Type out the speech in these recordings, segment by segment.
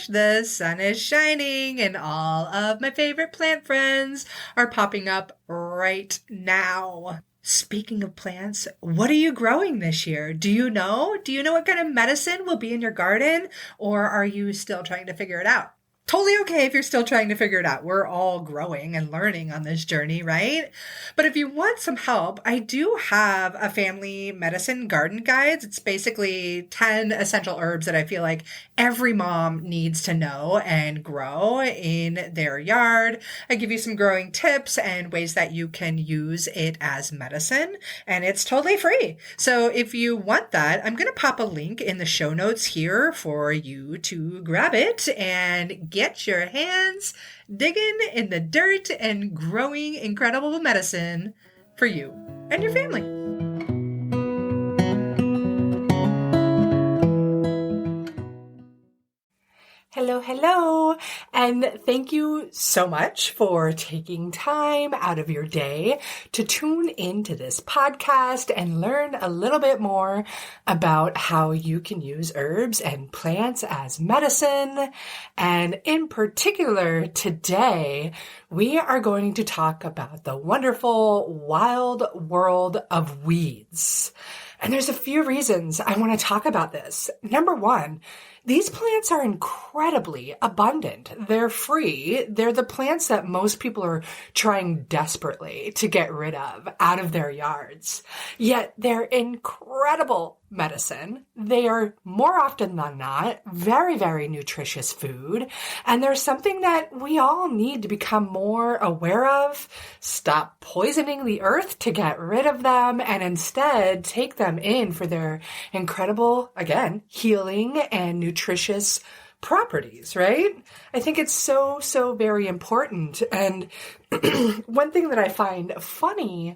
gosh, the sun is shining and all of my favorite plant friends are popping up right now. Speaking of plants, what are you growing this year? Do you know? Do you know what kind of medicine will be in your garden? Or are you still trying to figure it out? Totally okay if you're still trying to figure it out. We're all growing and learning on this journey, right? But if you want some help, I do have a family medicine garden guides. It's basically 10 essential herbs that I feel like every mom needs to know and grow in their yard. I give you some growing tips and ways that you can use it as medicine, and it's totally free. So if you want that, I'm going to pop a link in the show notes here for you to grab it and get your hands digging in the dirt and growing incredible medicine for you and your family. Hello, hello, and thank you so much for taking time out of your day to tune into this podcast and learn a little bit more about how you can use herbs and plants as medicine. And in particular, today, we are going to talk about the wonderful wild world of weeds. And there's a few reasons I want to talk about this. Number one, these plants are incredibly abundant. They're free. They're the plants that most people are trying desperately to get rid of out of their yards. Yet they're incredible medicine. They are more often than not very, very nutritious food. And there's something that we all need to become more aware of. Stop poisoning the earth to get rid of them and instead take them in for their incredible, again, healing and nutritious properties, right? I think it's so, so very important. And one thing that I find funny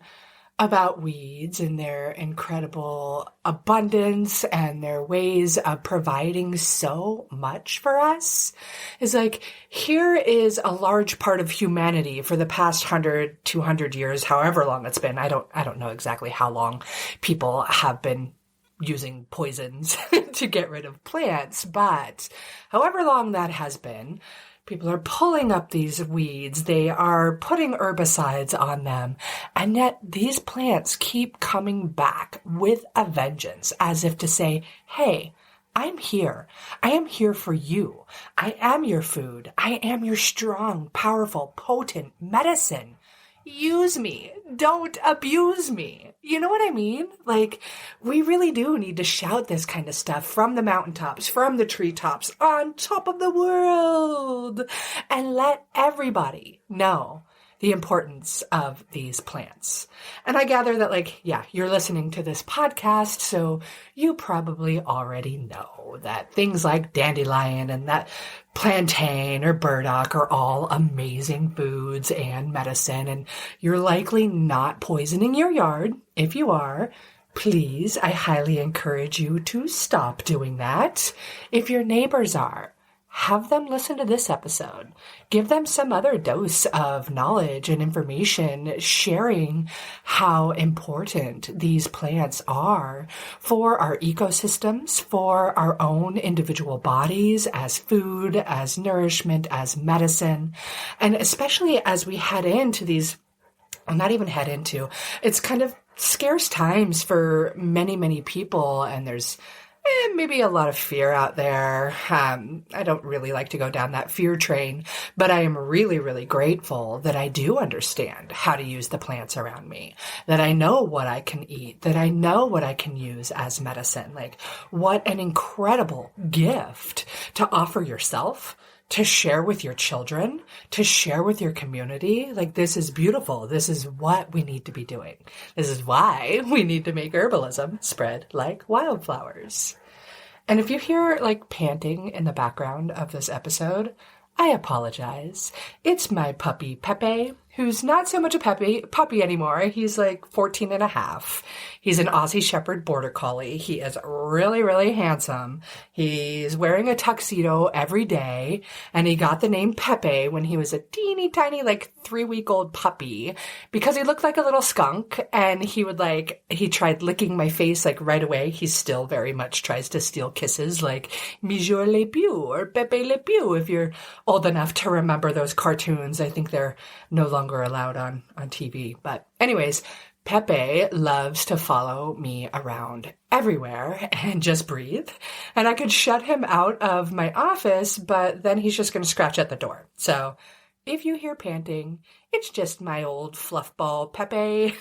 about weeds and their incredible abundance and their ways of providing so much for us is like, here is a large part of humanity for the past 100, 200 years, however long it's been. I don't know exactly how long people have been using poisons to get rid of plants, but however long that has been, people are pulling up these weeds. They are putting herbicides on them. And yet these plants keep coming back with a vengeance, as if to say, hey, I'm here. I am here for you. I am your food. I am your strong, powerful, potent medicine. Use me. Don't abuse me. You know what I mean? Like, we really do need to shout this kind of stuff from the mountaintops, from the treetops, on top of the world, and let everybody know the importance of these plants. And I gather that, like, yeah, you're listening to this podcast, so you probably already know that things like dandelion and that plantain or burdock are all amazing foods and medicine, and you're likely not poisoning your yard. If you are, please, I highly encourage you to stop doing that. If your neighbors are, have them listen to this episode. Give them some other dose of knowledge and information, sharing how important these plants are for our ecosystems, for our own individual bodies, as food, as nourishment, as medicine. And especially as we head into these, well, not even head into, it's kind of scarce times for many, many people, and there's maybe a lot of fear out there. I don't really like to go down that fear train, but I am really, really grateful that I do understand how to use the plants around me, that I know what I can eat, that I know what I can use as medicine. Like, what an incredible gift to offer yourself, to share with your children, to share with your community. Like, this is beautiful. This is what we need to be doing. This is why we need to make herbalism spread like wildflowers. And if you hear like panting in the background of this episode, I apologize. It's my puppy Pepe, who's not so much a puppy anymore. He's like 14 and a half. He's an Aussie Shepherd Border Collie. He is really, really handsome. He's wearing a tuxedo every day, and he got the name Pepe when he was a teeny tiny, like 3-week-old puppy because he looked like a little skunk, and he tried licking my face like right away. He still very much tries to steal kisses like Monsieur Le Pew or Pepe Le Pew if you're old enough to remember those cartoons. I think they're no longer allowed on TV. But anyways, Pepe loves to follow me around everywhere and just breathe. And I could shut him out of my office, but then he's just going to scratch at the door. So if you hear panting, it's just my old fluff ball Pepe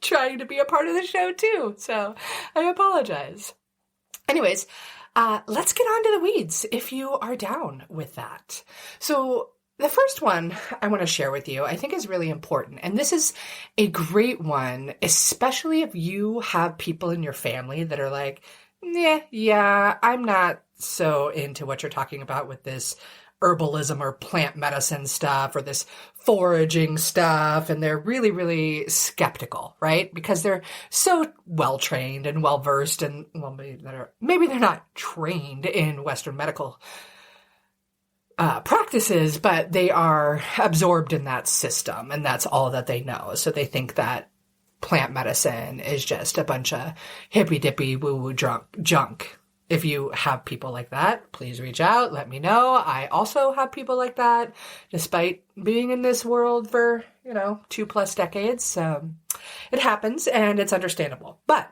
trying to be a part of the show too. So I apologize. Anyways, let's get on to the weeds if you are down with that. So the first one I want to share with you, I think is really important. And this is a great one, especially if you have people in your family that are like, yeah, I'm not so into what you're talking about with this herbalism or plant medicine stuff or this foraging stuff. And they're really, really skeptical, right? Because they're so well-trained and well-versed and, well, maybe they're not trained in Western medical practices, but they are absorbed in that system and that's all that they know. So they think that plant medicine is just a bunch of hippy-dippy woo-woo junk. If you have people like that, please reach out. Let me know. I also have people like that, despite being in this world for, 2+ decades. It happens and it's understandable. But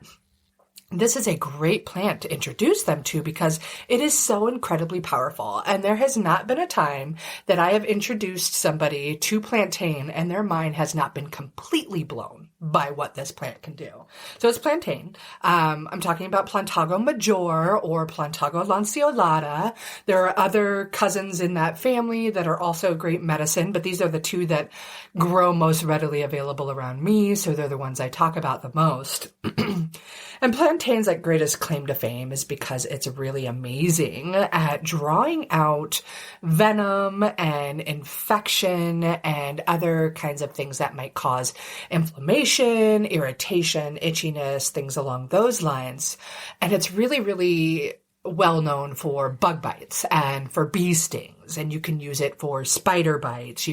this is a great plant to introduce them to because it is so incredibly powerful. And there has not been a time that I have introduced somebody to plantain and their mind has not been completely blown by what this plant can do. So it's plantain. I'm talking about Plantago major or Plantago lanceolata. There are other cousins in that family that are also great medicine, but these are the two that grow most readily available around me. So they're the ones I talk about the most. And plantain's like greatest claim to fame is because it's really amazing at drawing out venom and infection and other kinds of things that might cause inflammation, irritation, itchiness, things along those lines. And it's really, really well known for bug bites and for bee stings, and you can use it for spider bites.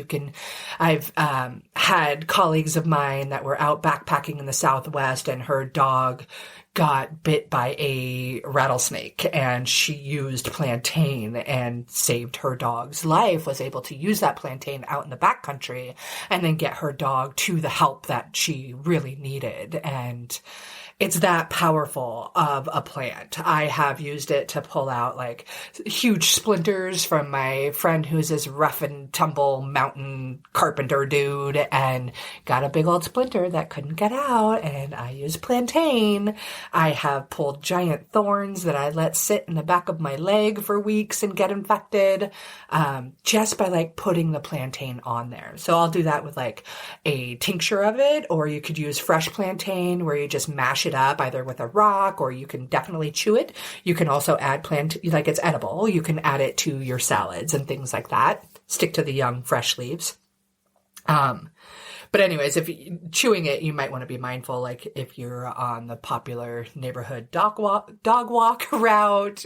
I've had colleagues of mine that were out backpacking in the Southwest and her dog got bit by a rattlesnake and she used plantain and saved her dog's life, was able to use that plantain out in the backcountry and then get her dog to the help that she really needed. And it's that powerful of a plant. I have used it to pull out like huge splinters from my friend who's this rough and tumble mountain carpenter dude and got a big old splinter that couldn't get out, and I used plantain. I have pulled giant thorns that I let sit in the back of my leg for weeks and get infected just by like putting the plantain on there. So I'll do that with like a tincture of it, or you could use fresh plantain where you just mash it up either with a rock, or you can definitely chew it. You can also add like it's edible. You can add it to your salads and things like that. Stick to the young, fresh leaves. But anyways, if chewing it, you might want to be mindful. Like if you're on the popular neighborhood dog walk route,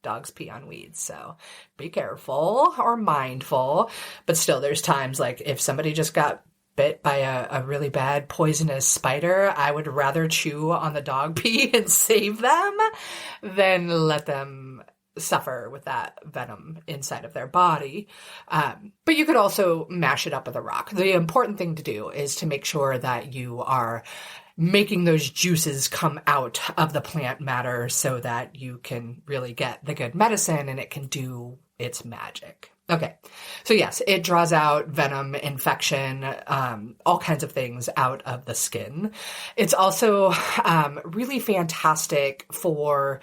dogs pee on weeds. So be careful or mindful. But still, there's times like if somebody just got bit by a really bad poisonous spider, I would rather chew on the dog pee and save them than let them suffer with that venom inside of their body. But you could also mash it up with a rock. The important thing to do is to make sure that you are making those juices come out of the plant matter so that you can really get the good medicine and it can do its magic. Okay. So yes, it draws out venom, infection, all kinds of things out of the skin. It's also really fantastic for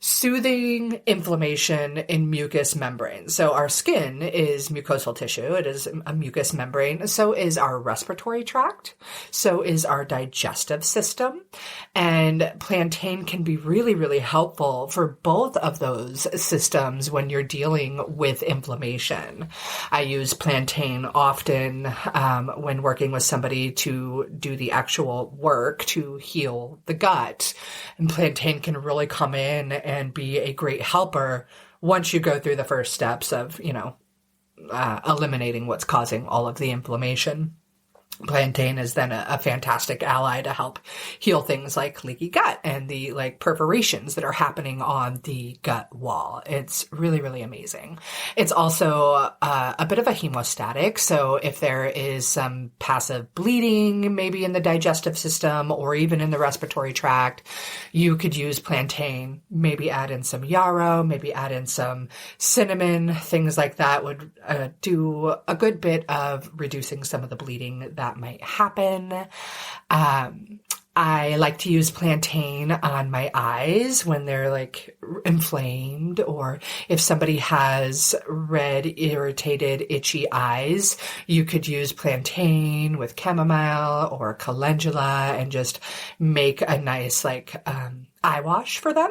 soothing inflammation in mucous membranes. So our skin is mucosal tissue. It is a mucous membrane. So is our respiratory tract. So is our digestive system. And plantain can be really, really helpful for both of those systems when you're dealing with inflammation. I use plantain often when working with somebody to do the actual work to heal the gut. And plantain can really come in and be a great helper once you go through the first steps of, eliminating what's causing all of the inflammation. Plantain is then a fantastic ally to help heal things like leaky gut and the perforations that are happening on the gut wall. It's really, really amazing. It's also a bit of a hemostatic. So if there is some passive bleeding, maybe in the digestive system or even in the respiratory tract, you could use plantain, maybe add in some yarrow, maybe add in some cinnamon, things like that would do a good bit of reducing some of the bleeding that might happen. I like to use plantain on my eyes when they're inflamed, or if somebody has red, irritated, itchy eyes, you could use plantain with chamomile or calendula and just make a nice eye wash for them.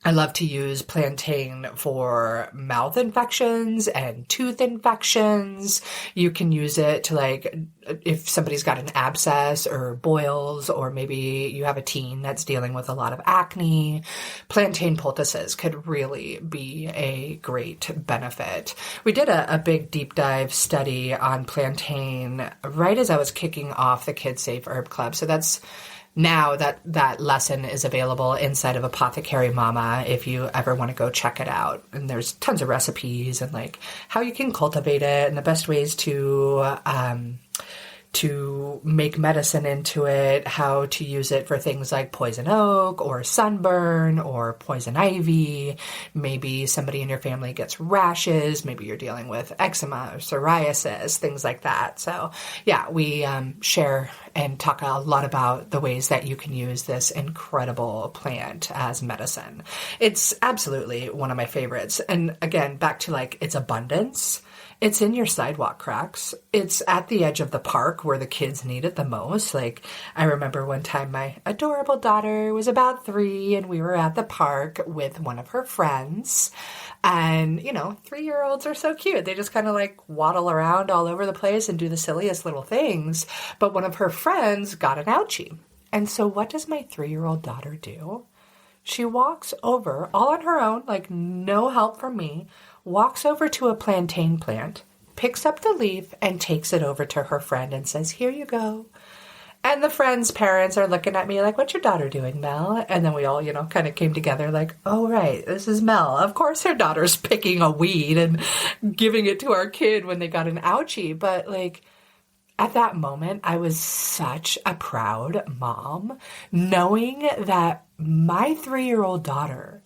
I love to use plantain for mouth infections and tooth infections. You can use it to if somebody's got an abscess or boils, or maybe you have a teen that's dealing with a lot of acne. Plantain poultices could really be a great benefit. We did a big deep dive study on plantain right as I was kicking off the Kids Safe Herb Club. So that's now that lesson is available inside of Apothecary Mama if you ever want to go check it out. And there's tons of recipes and how you can cultivate it and the best ways to make medicine into it, how to use it for things like poison oak or sunburn or poison ivy. Maybe somebody in your family gets rashes. Maybe you're dealing with eczema or psoriasis, things like that. So yeah, we share and talk a lot about the ways that you can use this incredible plant as medicine. It's absolutely one of my favorites. And again, back to its abundance. It's in your sidewalk cracks. It's at the edge of the park where the kids need it the most. I remember one time my adorable daughter was about 3 and we were at the park with one of her friends. And, 3-year-olds are so cute. They just kind of waddle around all over the place and do the silliest little things. But one of her friends got an ouchie. And so what does my 3-year-old daughter do? She walks over all on her own, no help from me, walks over to a plantain plant, picks up the leaf and takes it over to her friend and says, "Here you go." And the friend's parents are looking at me "What's your daughter doing, Mel?" And then we all, kind of came together "Oh, right, this is Mel. Of course her daughter's picking a weed and giving it to our kid when they got an ouchie. But at that moment, I was such a proud mom, knowing that my 3-year-old daughter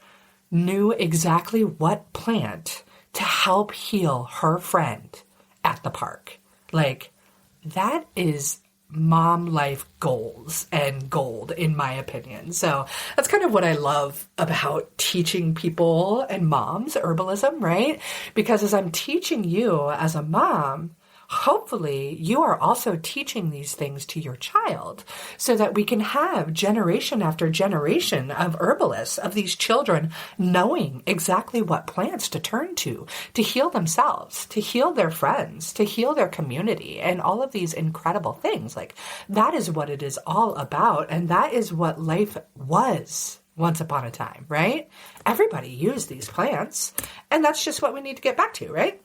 knew exactly what plant to help heal her friend at the park. That is mom life goals and gold, in my opinion. So that's kind of what I love about teaching people and moms herbalism, right? Because as I'm teaching you as a mom, hopefully you are also teaching these things to your child so that we can have generation after generation of herbalists, of these children knowing exactly what plants to turn to heal themselves, to heal their friends, to heal their community, and all of these incredible things. That is what it is all about. And that is what life was once upon a time, right? Everybody used these plants, and that's just what we need to get back to, right?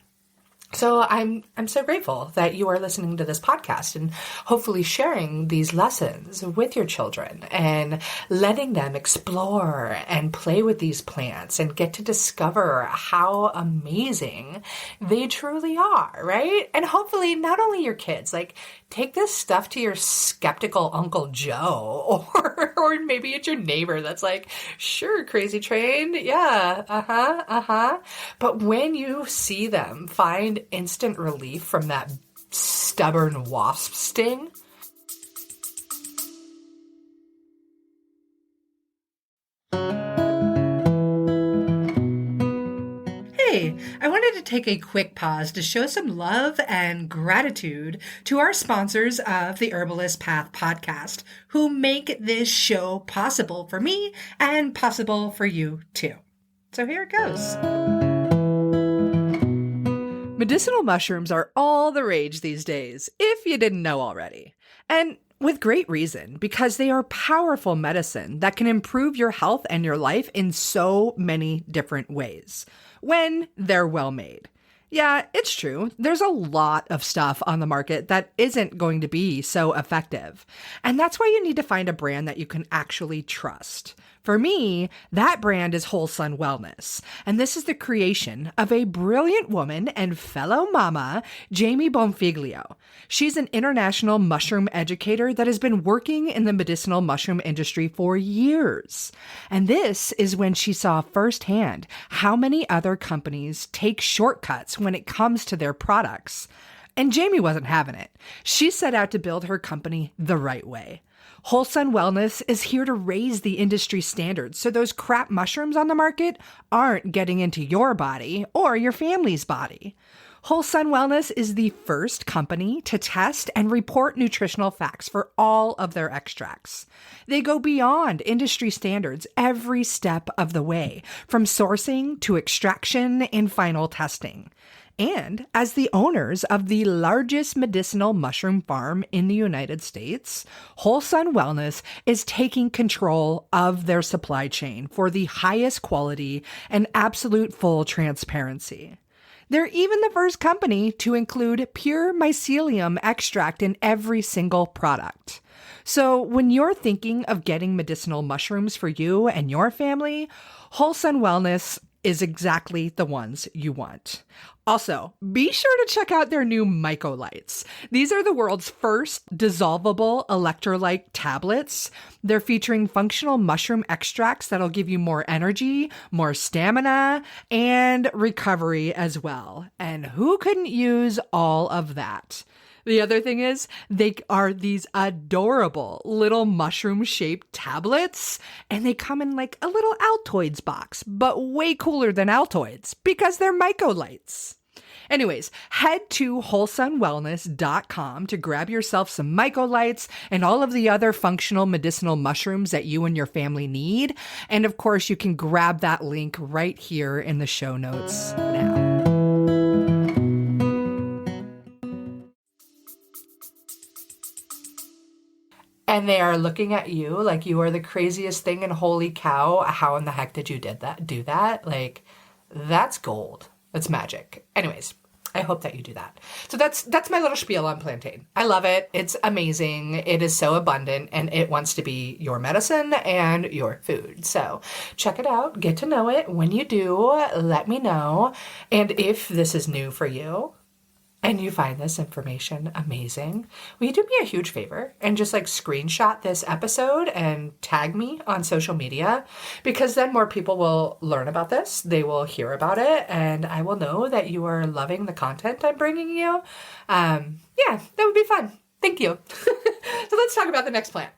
So I'm so grateful that you are listening to this podcast and hopefully sharing these lessons with your children and letting them explore and play with these plants and get to discover how amazing they truly are, right? And hopefully not only your kids, take this stuff to your skeptical Uncle Joe or maybe it's your neighbor that's "Sure, crazy train. Yeah, But when you see them find instant relief from that stubborn wasp sting, Hey, I wanted to take a quick pause to show some love and gratitude to our sponsors of the Herbalist Path podcast, who make this show possible for me and possible for you too. So here it goes. Medicinal mushrooms are all the rage these days, if you didn't know already. And with great reason, because they are powerful medicine that can improve your health and your life in so many different ways when they're well made. Yeah, it's true. There's a lot of stuff on the market that isn't going to be so effective. And that's why you need to find a brand that you can actually trust. For me, that brand is Whole Sun Wellness, and this is the creation of a brilliant woman and fellow mama, Jamie Bonfiglio. She's an international mushroom educator that has been working in the medicinal mushroom industry for years. And this is when she saw firsthand how many other companies take shortcuts when it comes to their products. And Jamie wasn't having it. She set out to build her company the right way. Whole Sun Wellness is here to raise the industry standards so those crap mushrooms on the market aren't getting into your body or your family's body. Whole Sun Wellness is the first company to test and report nutritional facts for all of their extracts. They go beyond industry standards every step of the way, from sourcing to extraction and final testing. And as the owners of the largest medicinal mushroom farm in the United States, Whole Sun Wellness is taking control of their supply chain for the highest quality and absolute full transparency. They're even the first company to include pure mycelium extract in every single product. So when you're thinking of getting medicinal mushrooms for you and your family, Whole Sun Wellness is exactly the ones you want. Also, be sure to check out their new Mycolites. These are the world's first dissolvable electrolyte tablets. They're featuring functional mushroom extracts that'll give you more energy, more stamina, and recovery as well. And who couldn't use all of that? The other thing is, they are these adorable little mushroom-shaped tablets, and they come in like a little Altoids box, but way cooler than Altoids, because they're Mycolites. Anyways, head to wholesunwellness.com to grab yourself some Mycolites and all of the other functional medicinal mushrooms that you and your family need. And of course, you can grab that link right here in the show notes now. And they are looking at you like you are the craziest thing, and holy cow, how in the heck did you do that? Like, that's gold. That's magic. Anyways, I hope that you do that. So that's my little spiel on plantain. I love it. It's amazing. It is so abundant, and it wants to be your medicine and your food. So check it out. Get to know it. When you do, let me know. And if this is new for you, and you find this information amazing, will you do me a huge favor and just like screenshot this episode and tag me on social media? Because then more people will learn about this, they will hear about it, and I will know that you are loving the content I'm bringing you. Yeah, that would be fun. Thank you. So let's talk about the next plant.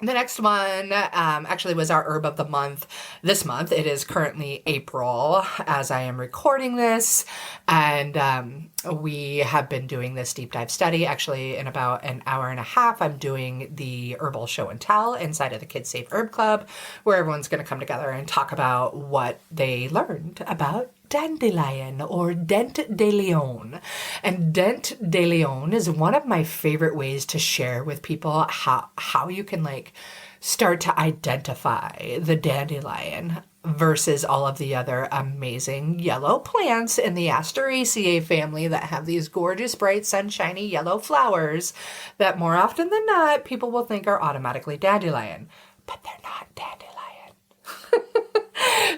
The next one actually was our herb of the month this month. It is currently April as I am recording this, and we have been doing this deep dive study. Actually, in about an hour and a half, I'm doing the Herbal Show and Tell inside of the Kids Safe Herb Club, where everyone's going to come together and talk about what they learned about dandelion or Dandelion. And Dandelion is one of my favorite ways to share with people how you can like start to identify the dandelion versus all of the other amazing yellow plants in the Asteraceae family that have these gorgeous, bright, sunshiny yellow flowers that more often than not, people will think are automatically dandelion, but they're not dandelion.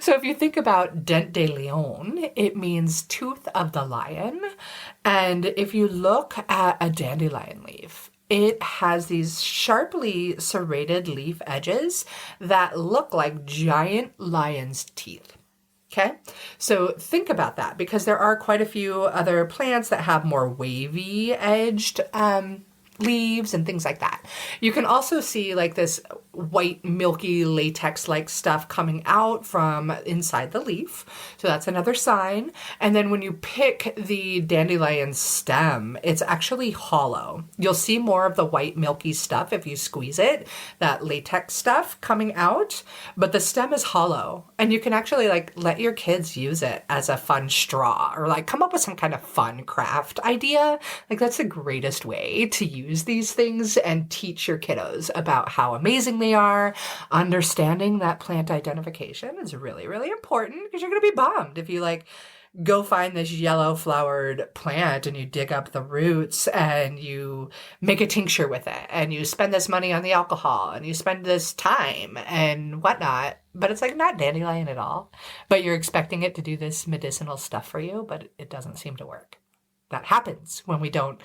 So if you think about Dandelion, it means tooth of the lion. And if you look at a dandelion leaf, it has these sharply serrated leaf edges that look like giant lion's teeth. Okay, so think about that, because there are quite a few other plants that have more wavy edged leaves and things like that. You can also see like this white, milky, latex-like stuff coming out from inside the leaf. So that's another sign. And then when you pick the dandelion stem, it's actually hollow. You'll see more of the white, milky stuff if you squeeze it, that latex stuff coming out, but the stem is hollow. And you can actually like let your kids use it as a fun straw, or like come up with some kind of fun craft idea. Like that's the greatest way to use these things and teach your kiddos about how amazing they are. Understanding that plant identification is really, really important, because you're going to be bummed if you like go find this yellow flowered plant and you dig up the roots and you make a tincture with it and you spend this money on the alcohol and you spend this time and whatnot, but it's like not dandelion at all. But you're expecting it to do this medicinal stuff for you, but it doesn't seem to work. That happens when we don't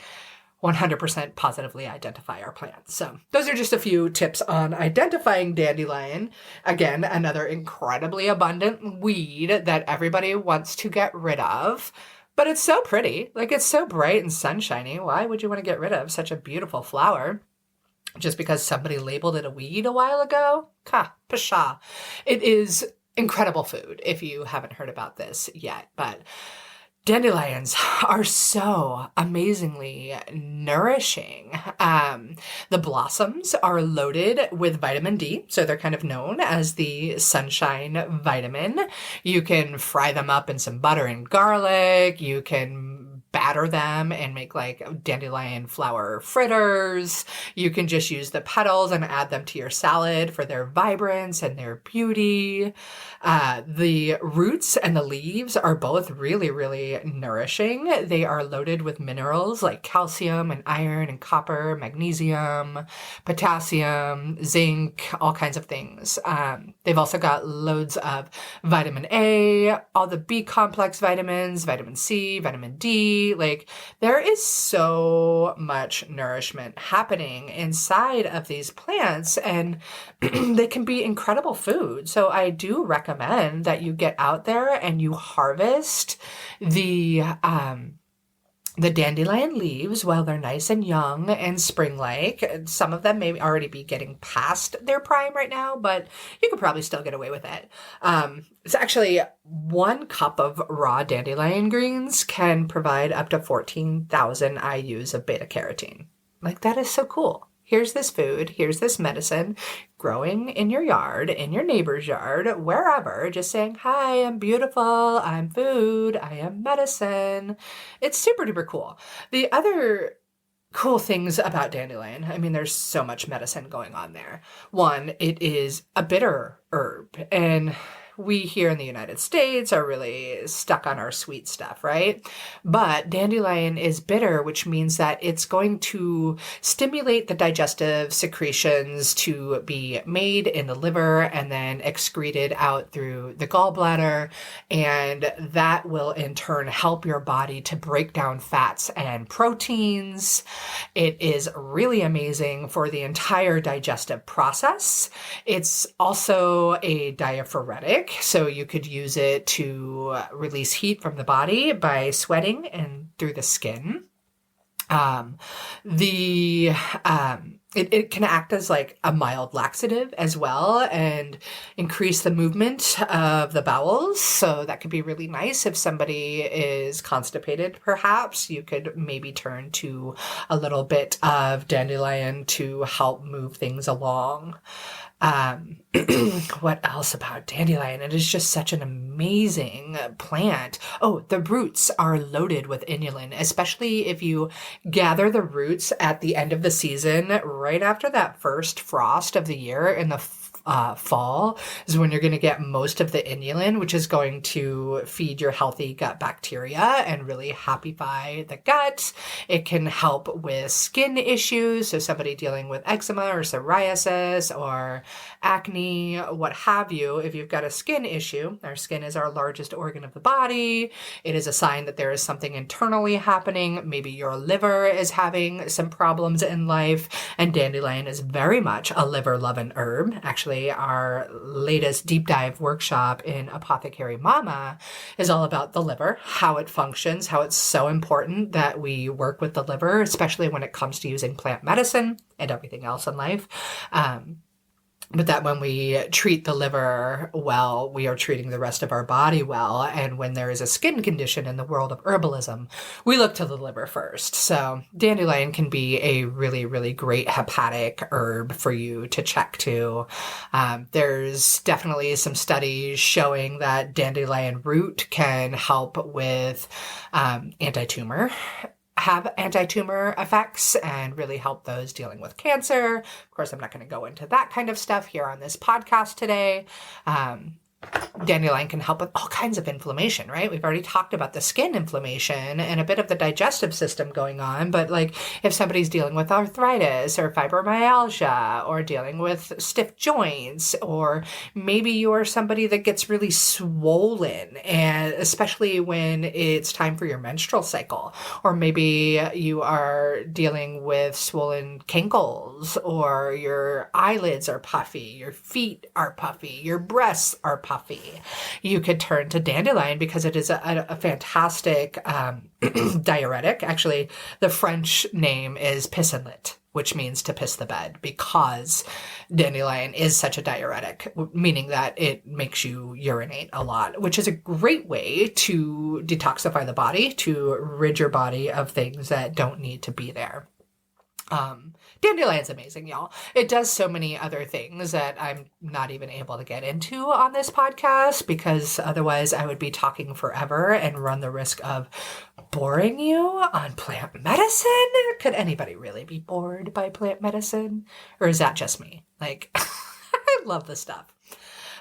100% positively identify our plants. So those are just a few tips on identifying dandelion. Again, another incredibly abundant weed that everybody wants to get rid of, but it's so pretty. Like it's so bright and sunshiny. Why would you want to get rid of such a beautiful flower just because somebody labeled it a weed a while ago? Pshaw. It is incredible food if you haven't heard about this yet, but dandelions are so amazingly nourishing. The blossoms are loaded with vitamin D, so they're kind of known as the sunshine vitamin. You can fry them up in some butter and garlic. You can batter them and make like dandelion flower fritters. You can just use the petals and add them to your salad for their vibrance and their beauty. The roots and the leaves are both really, really nourishing. They are loaded with minerals like calcium and iron and copper, magnesium, potassium, zinc, all kinds of things. They've also got loads of vitamin A, all the B complex vitamins, vitamin C, vitamin D. Like there is so much nourishment happening inside of these plants, and they can be incredible food. So I do recommend that you get out there and you harvest the dandelion leaves while they're nice and young and spring-like. Some of them may already be getting past their prime right now, but you could probably still get away with it. It's actually 1 cup of raw dandelion greens can provide up to 14,000 IUs of beta carotene. Like that is so cool. Here's this food, here's this medicine growing in your yard, in your neighbor's yard, wherever, just saying, hi, I'm beautiful, I'm food, I am medicine. It's super duper cool. The other cool things about dandelion, I mean, there's so much medicine going on there. One, it is a bitter herb, and we here in the United States are really stuck on our sweet stuff, right? But dandelion is bitter, which means that it's going to stimulate the digestive secretions to be made in the liver and then excreted out through the gallbladder. And that will in turn help your body to break down fats and proteins. It is really amazing for the entire digestive process. It's also a diaphoretic. So you could use it to release heat from the body by sweating and through the skin. It can act as like a mild laxative as well and increase the movement of the bowels. So that could be really nice if somebody is constipated, perhaps. You could maybe turn to a little bit of dandelion to help move things along. What else about dandelion? It is just such an amazing plant. Oh, the roots are loaded with inulin, especially if you gather the roots at the end of the season, right after that first frost of the year in the fall is when you're going to get most of the inulin, which is going to feed your healthy gut bacteria and really happify the gut. It can help with skin issues. So somebody dealing with eczema or psoriasis or acne, what have you, if you've got a skin issue, our skin is our largest organ of the body. It is a sign that there is something internally happening. Maybe your liver is having some problems in life, and dandelion is very much a liver-loving herb. Actually, our latest deep dive workshop in Apothecary Mama is all about the liver, how it functions, how it's so important that we work with the liver, especially when it comes to using plant medicine and everything else in life. but that when we treat the liver well, we are treating the rest of our body well. And when there is a skin condition in the world of herbalism, we look to the liver first. So dandelion can be a really, really great hepatic herb for you to check to. There's definitely some studies showing that dandelion root can help with anti-tumor effects and really help those dealing with cancer. Of course, I'm not going to go into that kind of stuff here on this podcast today. Dandelion can help with all kinds of inflammation, right? We've already talked about the skin inflammation and a bit of the digestive system going on, but like if somebody's dealing with arthritis or fibromyalgia or dealing with stiff joints, or maybe you're somebody that gets really swollen, and especially when it's time for your menstrual cycle, or maybe you are dealing with swollen kinkles, or your eyelids are puffy, your feet are puffy, your breasts are puffy. You could turn to dandelion because it is a fantastic diuretic. Actually, the French name is pissenlit, which means to piss the bed, because dandelion is such a diuretic, meaning that it makes you urinate a lot, which is a great way to detoxify the body, to rid your body of things that don't need to be there. Dandelion's amazing, y'all. It does so many other things that I'm not even able to get into on this podcast, because otherwise I would be talking forever and run the risk of boring you on plant medicine. Could anybody really be bored by plant medicine? Or is that just me? Like, I love this stuff.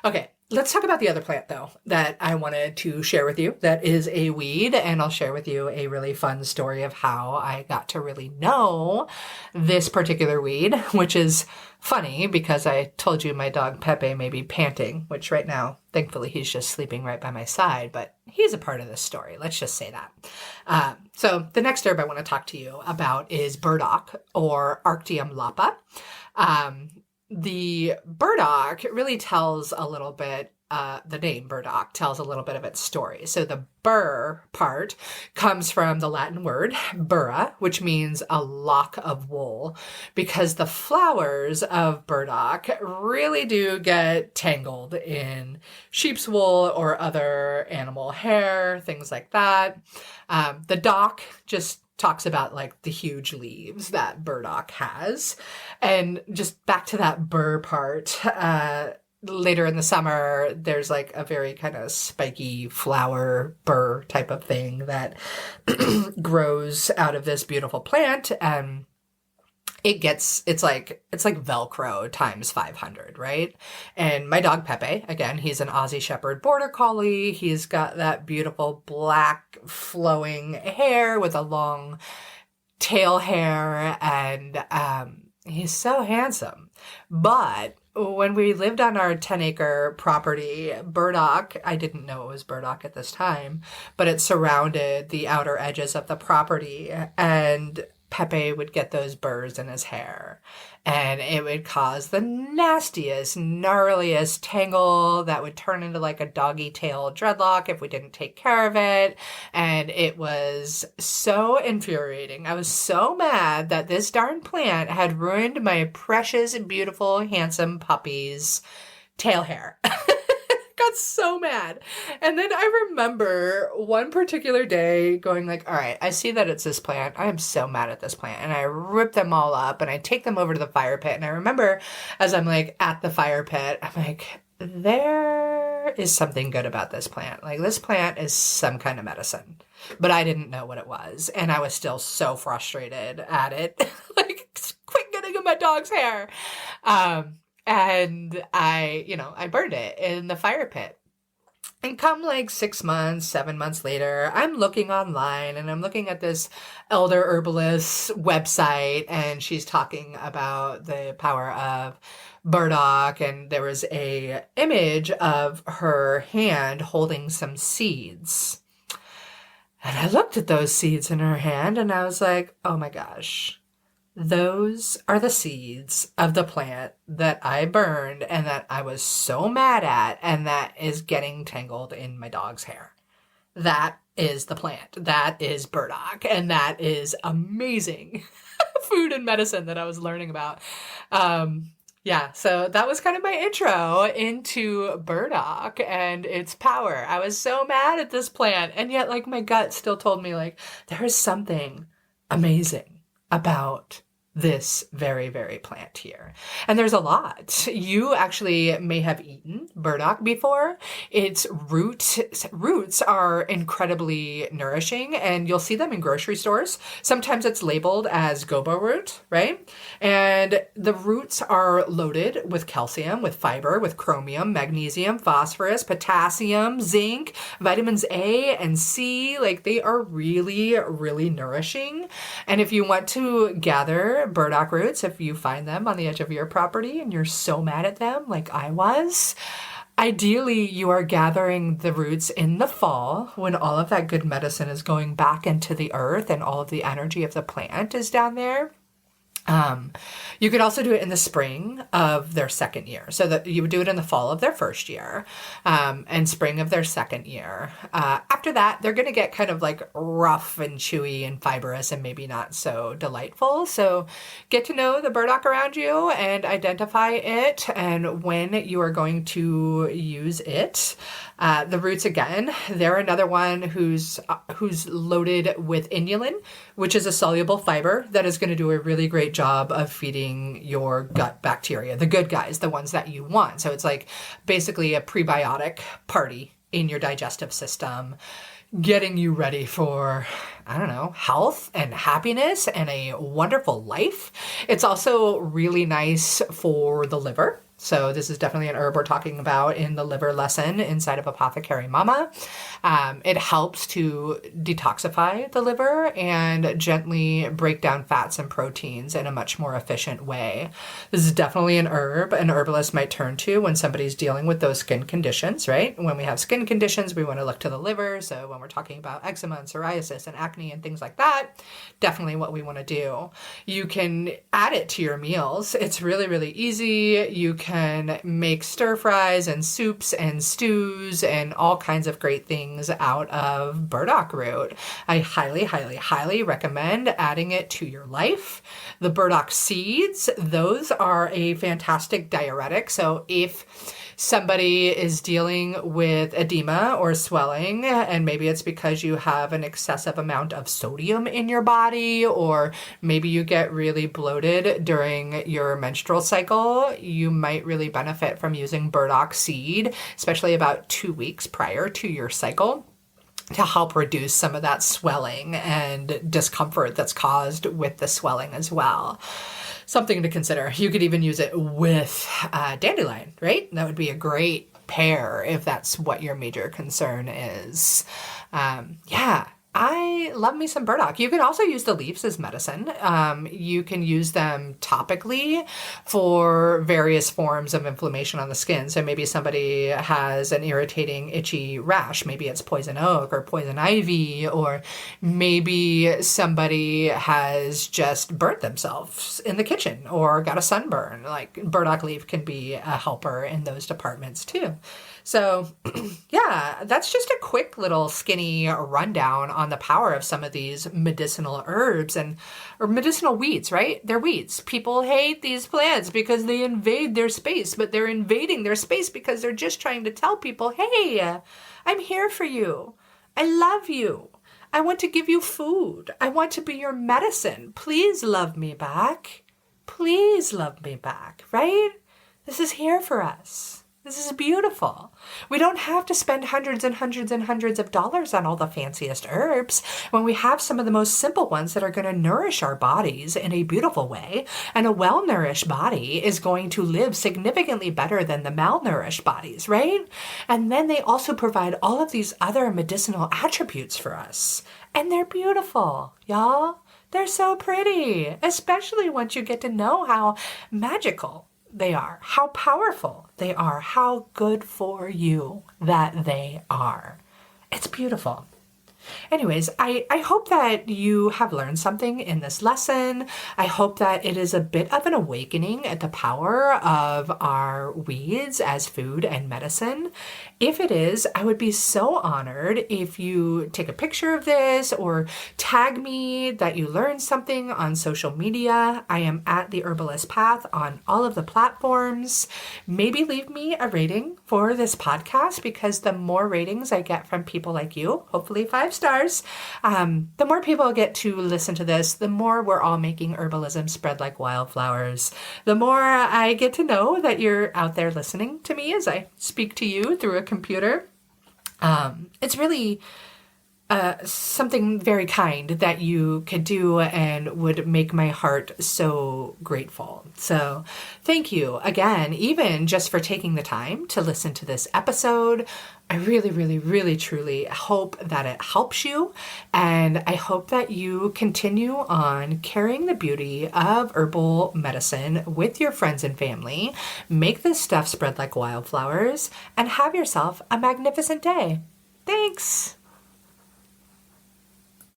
Okay, let's talk about the other plant, though, that I wanted to share with you. That is a weed, and I'll share with you a really fun story of how I got to really know this particular weed, which is funny because I told you my dog Pepe may be panting, which right now, thankfully, he's just sleeping right by my side, but he's a part of this story. Let's just say that. So the next herb I want to talk to you about is burdock, or Arctium lapa. The burdock really tells a little bit, the name burdock tells a little bit of its story. So the bur part comes from the Latin word burra, which means a lock of wool, because the flowers of burdock really do get tangled in sheep's wool or other animal hair, things like that. The dock just talks about like the huge leaves that burdock has. And just back to that burr part, later in the summer, there's like a very kind of spiky flower burr type of thing that grows out of this beautiful plant. And it's like Velcro times 500, right? And my dog Pepe, again, he's an Aussie Shepherd Border Collie. He's got that beautiful black flowing hair with a long tail hair, and he's so handsome. But when we lived on our 10-acre property, burdock, I didn't know it was burdock at this time, but it surrounded the outer edges of the property, and Pepe would get those burrs in his hair, and it would cause the nastiest, gnarliest tangle that would turn into like a doggy tail dreadlock if we didn't take care of it. And it was so infuriating. I was so mad that this darn plant had ruined my precious, beautiful, handsome puppy's tail hair. Got so mad. And then I remember one particular day going like, all right, I see that it's this plant. I am so mad at this plant. And I rip them all up and I take them over to the fire pit. And I remember as I'm like at the fire pit, I'm like, there is something good about this plant. Like, this plant is some kind of medicine. But I didn't know what it was. And I was still so frustrated at it. Like, quit getting in my dog's hair. And I burned it in the fire pit. And come like 6 months, 7 months later, I'm looking online and I'm looking at this elder herbalist website, and she's talking about the power of burdock. And there was a image of her hand holding some seeds. And I looked at those seeds in her hand and I was like, oh my gosh. Those are the seeds of the plant that I burned and that I was so mad at, and that is getting tangled in my dog's hair. That is the plant. That is burdock. And that is amazing food and medicine that I was learning about. Yeah, so that was kind of my intro into burdock and its power. I was so mad at this plant, and yet, like, my gut still told me, like, there is something amazing about this very, very plant here. And there's a lot. You actually may have eaten burdock before. Its roots are incredibly nourishing, and you'll see them in grocery stores. Sometimes it's labeled as gobo root, right? And the roots are loaded with calcium, with fiber, with chromium, magnesium, phosphorus, potassium, zinc, vitamins A and C. Like, they are really, really nourishing. And if you want to gather burdock roots, if you find them on the edge of your property and you're so mad at them, like I was, ideally you are gathering the roots in the fall when all of that good medicine is going back into the earth and all of the energy of the plant is down there. You could also do it in the spring of their second year. So that you would do it in the fall of their first year, and spring of their second year. After that, they're going to get kind of like rough and chewy and fibrous and maybe not so delightful. So get to know the burdock around you and identify it and when you are going to use it. The roots, again, they're another one who's loaded with inulin, which is a soluble fiber that is going to do a really great job of feeding your gut bacteria, the good guys, the ones that you want. So it's like basically a prebiotic party in your digestive system, getting you ready for, I don't know, health and happiness and a wonderful life. It's also really nice for the liver. So this is definitely an herb we're talking about in the liver lesson inside of Apothecary Mama. It helps to detoxify the liver and gently break down fats and proteins in a much more efficient way. This is definitely an herb an herbalist might turn to when somebody's dealing with those skin conditions, right? When we have skin conditions, we want to look to the liver. So when we're talking about eczema and psoriasis and acne and things like that, definitely what we want to do. You can add it to your meals. It's really, really easy. You can make stir fries and soups and stews and all kinds of great things out of burdock root. I highly, highly, highly recommend adding it to your life. The burdock seeds, those are a fantastic diuretic. So if somebody is dealing with edema or swelling, and maybe it's because you have an excessive amount of sodium in your body, or maybe you get really bloated during your menstrual cycle, you might really benefit from using burdock seed, especially about 2 weeks prior to your cycle, to help reduce some of that swelling and discomfort that's caused with the swelling as well. Something to consider. You could even use it with dandelion, right? That would be a great pair if that's what your major concern is. Yeah. I love me some burdock. You can also use the leaves as medicine. You can use them topically for various forms of inflammation on the skin. So maybe somebody has an irritating, itchy rash. Maybe it's poison oak or poison ivy, or maybe somebody has just burnt themselves in the kitchen or got a sunburn. Like, burdock leaf can be a helper in those departments too. So yeah, that's just a quick little skinny rundown on the power of some of these medicinal herbs or medicinal weeds, right? They're weeds. People hate these plants because they invade their space, but they're invading their space because they're just trying to tell people, hey, I'm here for you. I love you. I want to give you food. I want to be your medicine. Please love me back. Please love me back, right? This is here for us. This is beautiful. We don't have to spend hundreds and hundreds and hundreds of dollars on all the fanciest herbs when we have some of the most simple ones that are going to nourish our bodies in a beautiful way. And a well-nourished body is going to live significantly better than the malnourished bodies, right? And then they also provide all of these other medicinal attributes for us. And they're beautiful, y'all. They're so pretty, especially once you get to know how magical they are, how powerful they are, how good for you that they are. It's beautiful. Anyways, I hope that you have learned something in this lesson. I hope that it is a bit of an awakening at the power of our weeds as food and medicine. If it is, I would be so honored if you take a picture of this or tag me that you learned something on social media. I am at The Herbalist Path on all of the platforms. Maybe leave me a rating for this podcast, because the more ratings I get from people like you, hopefully 5 stars, the more people get to listen to this, the more we're all making herbalism spread like wildflowers. The more I get to know that you're out there listening to me as I speak to you through a computer. It's really something very kind that you could do and would make my heart so grateful. So thank you again, even just for taking the time to listen to this episode. I really, really, really, truly hope that it helps you. And I hope that you continue on carrying the beauty of herbal medicine with your friends and family. Make this stuff spread like wildflowers and have yourself a magnificent day. Thanks.